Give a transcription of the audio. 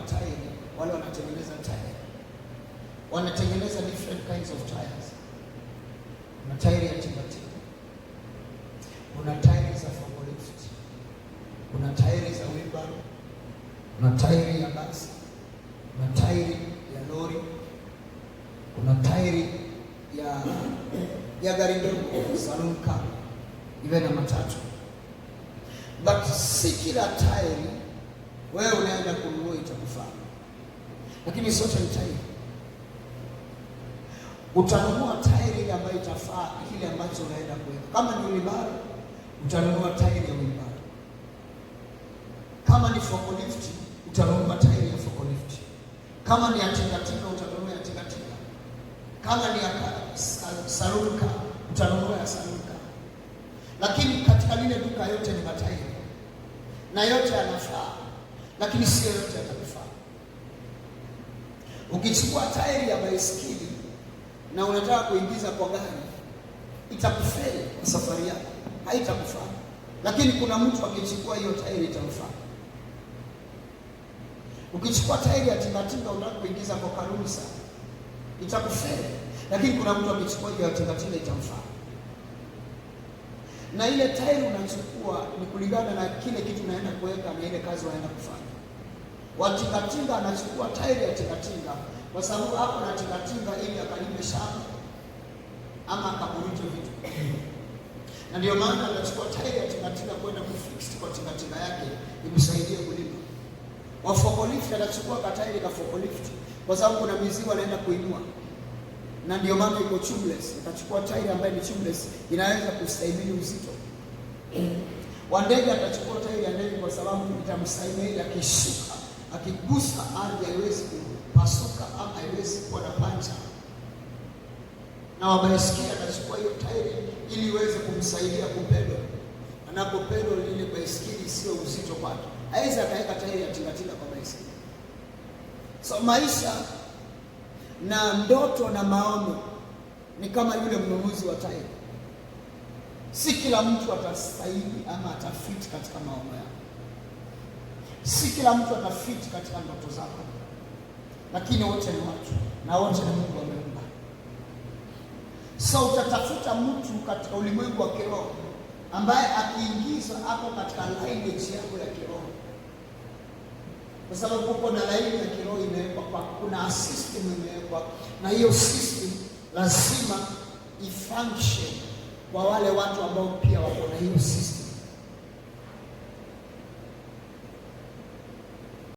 matairi, wale wanatengeneza tairi, wanatengeneza different kinds of tires. Kuna tairi ya tingatinga, kuna tairi za forklift, kuna tairi za wheelbarrow, kuna tairi ya basi, kuna tairi ya lori, kuna tairi ya gari ndogo, saloon car, iwe na matatu. But si kila tairi wewe unaenda kununua itakufaa, lakini sote ni tairi. Utanunua tairi ile ambayo itafaa kile ambacho unaenda kuweka. Kama ni wheelbarrow, utanunua tairi ya wheelbarrow. Kama ni forklift, utanunua tairi ya forklift. Kama ni ya tingatinga, utanunua ya tingatinga. Kama ni ya saloon car, utanunua ya saloon car. Lakini katika lile duka yote ni matairi, na yote yanafaa, lakini sio yote yatakufaa. Ukichukua tairi ya baiskeli na unataka kuingiza kwa gari, itakufeli kwa safari yako, haitakufaa. Lakini kuna mtu akichukua hiyo tairi itamfaa. Ukichukua tairi ya tingatinga unataka kuingiza kwa karuni sana, itakufeli. Lakini kuna mtu akichukua hiyo ya tingatinga itamfaa. Na ile tairi unachukua ni kulingana na kile kitu unaenda kuweka na ile kazi unaenda kufanya. Watingatinga anachukua tairi ya tingatinga kwa sababu hapo na tingatinga ili akalime shamba ama akaburuje vitu. Na ndio maana anachukua tairi ya tingatinga kwenda kufix kwa tingatinga yake imsaidie kulima. Wa forklift anachukua katairi ka forklift kwa sababu kuna mizigo anaenda kuinua. Na ndio maana iko tubeless, atachukua tairi ambayo ni tubeless, inaweza kustahimili uzito. Wa ndege atachukua tairi ya ndege kwa sababu itamstahimili akishuka, akigusa ardhi haiwezi kupasuka ama haiwezi kuwa na pancha. Na wa baiskeli atachukua hiyo tairi ili iweze kumsaidia kupedal. Anapopedal ile baiskeli sio uzito kwake, haiwezi akaweka tairi ya tingatinga kwa baiskeli. So maisha na ndoto na maono ni kama yule mnunuzi wa tairi. Si kila mtu atastahili ama atafiti katika maono yako. Si kila mtu atafiti katika ndoto zako. Lakini wote ni watu na wote ni Mungu ameumba. So utatafuta mtu katika ulimwengu wa kiroho ambaye akiingiza hapo katika lineage yako ya kiroho. Kwa sababu uko na laini ya kiroho imewekwa, kuna system imewekwa, na hiyo system lazima ifunction kwa wale watu ambao pia wako na hiyo system.